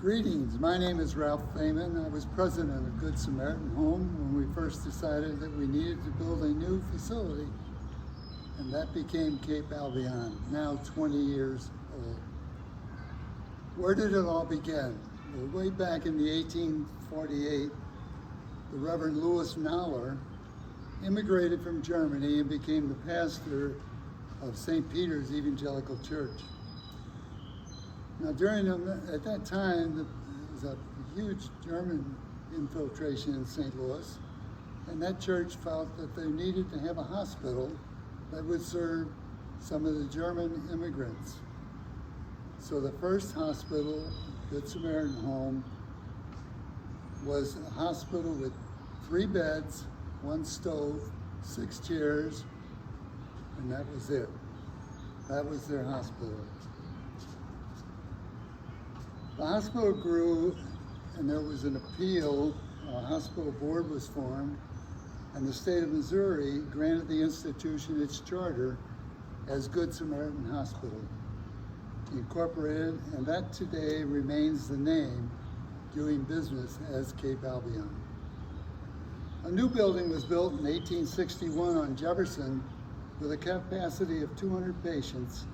Greetings, my name is Ralph Feynman. I was president of Good Samaritan Home when we first decided that we needed to build a new facility, and that became Cape Albion, now 20 years old. Where did it all begin? Well, way back in the 1848, the Reverend Louis Noller immigrated from Germany and became the pastor of St. Peter's Evangelical Church. Now, at that time, there was a huge German infiltration in St. Louis, and that church felt that they needed to have a hospital that would serve some of the German immigrants. So the first hospital, Good Samaritan Home, was a hospital with 3 beds, 1 stove, 6 chairs, and that was it. That was their hospital. The hospital grew, and there was an appeal. A hospital board was formed, and the state of Missouri granted the institution its charter as Good Samaritan Hospital Incorporated, and that today remains the name, doing business as Cape Albion. A new building was built in 1861 on Jefferson with a capacity of 200 patients,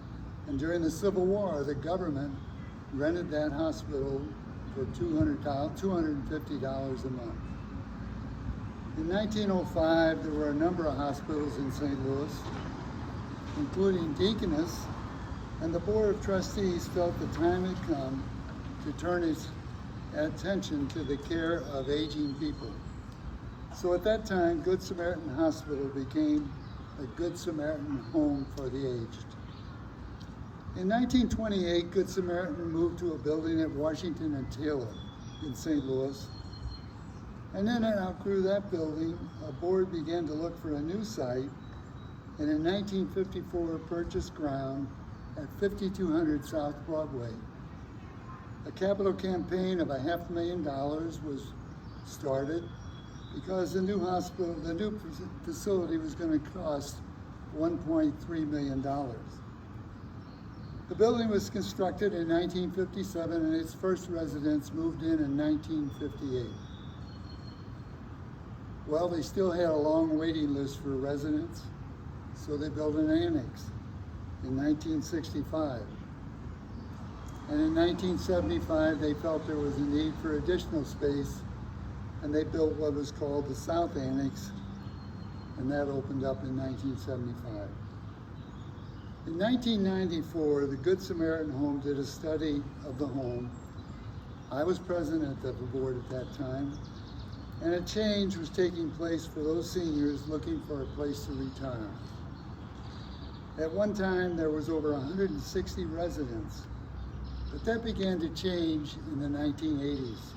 and during the Civil War, the government rented that hospital for $250 a month. In 1905, there were a number of hospitals in St. Louis, including Deaconess, and the Board of Trustees felt the time had come to turn its attention to the care of aging people. So at that time, Good Samaritan Hospital became a Good Samaritan Home for the aged. In 1928, Good Samaritan moved to a building at Washington and Taylor in St. Louis. And then it outgrew that building. A board began to look for a new site, and in 1954 purchased ground at 5200 South Broadway. A capital campaign of $500,000 was started because the new facility was going to cost $1.3 million. The building was constructed in 1957, and its first residents moved in 1958. Well, they still had a long waiting list for residents, so they built an annex in 1965. And in 1975, they felt there was a need for additional space, and they built what was called the South Annex, and that opened up in 1975. In 1994, the Good Samaritan Home did a study of the home. I was president of the board at that time, and a change was taking place for those seniors looking for a place to retire. At one time, there was over 160 residents, but that began to change in the 1980s.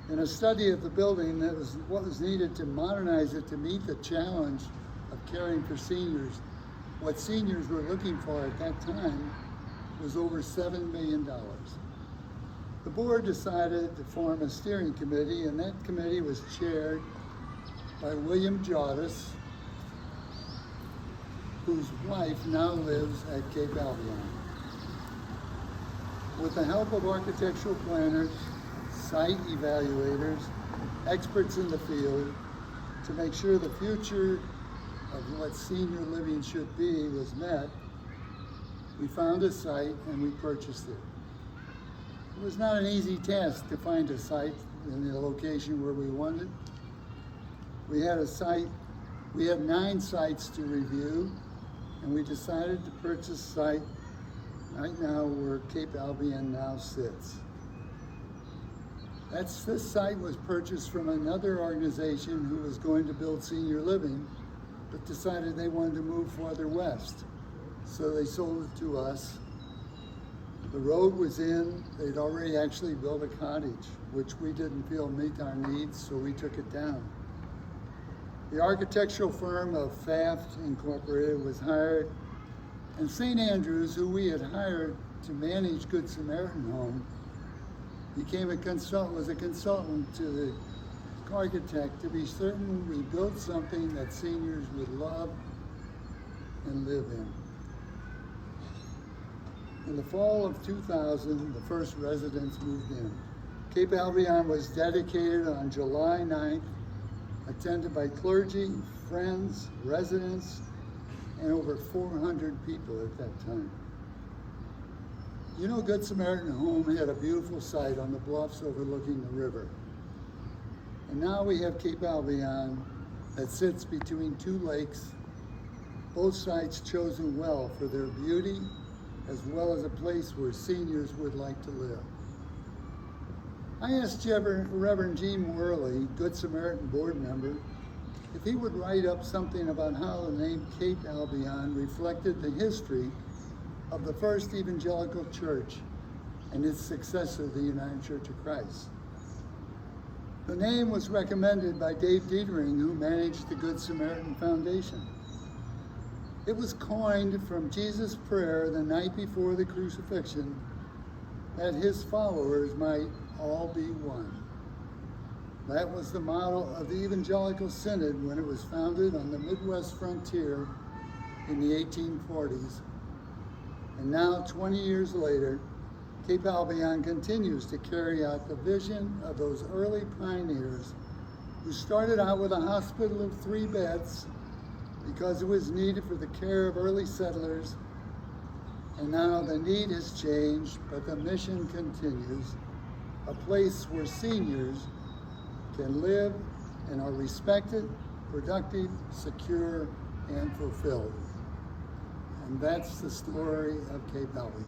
In a study of the building, that was what was needed to modernize it to meet the challenge of caring for seniors. What seniors were looking for at that time was over $7 million. The board decided to form a steering committee, and that committee was chaired by William Jawdis, whose wife now lives at Cape Albion. With the help of architectural planners, site evaluators, experts in the field, to make sure the future of what senior living should be was met, we found a site and we purchased it. It was not an easy task to find a site in the location where we wanted. We had 9 sites to review, and we decided to purchase a site right now where Cape Albion now sits. This site was purchased from another organization who was going to build senior living, but decided they wanted to move farther west. So they sold it to us. The road was in. They'd already actually built a cottage, which we didn't feel met our needs, so we took it down. The architectural firm of Pfaff Incorporated was hired, and St. Andrews, who we had hired to manage Good Samaritan Home, was a consultant to the architect to be certain we built something that seniors would love and live in. In the fall of 2000, the first residents moved in. Cape Albion was dedicated on July 9th, attended by clergy, friends, residents, and over 400 people at that time. You know, Good Samaritan Home had a beautiful site on the bluffs overlooking the river. And now we have Cape Albion that sits between two lakes, both sites chosen well for their beauty, as well as a place where seniors would like to live. I asked Reverend Gene Worley, Good Samaritan board member, if he would write up something about how the name Cape Albion reflected the history of the first evangelical church and its successor, the United Church of Christ. The name was recommended by Dave Dietering, who managed the Good Samaritan Foundation. It was coined from Jesus' prayer the night before the crucifixion that his followers might all be one. That was the motto of the Evangelical Synod when it was founded on the Midwest frontier in the 1840s. And now, 20 years later, Cape Albion continues to carry out the vision of those early pioneers who started out with a hospital of 3 beds because it was needed for the care of early settlers. And now the need has changed, but the mission continues. A place where seniors can live and are respected, productive, secure, and fulfilled. And that's the story of Cape Albion.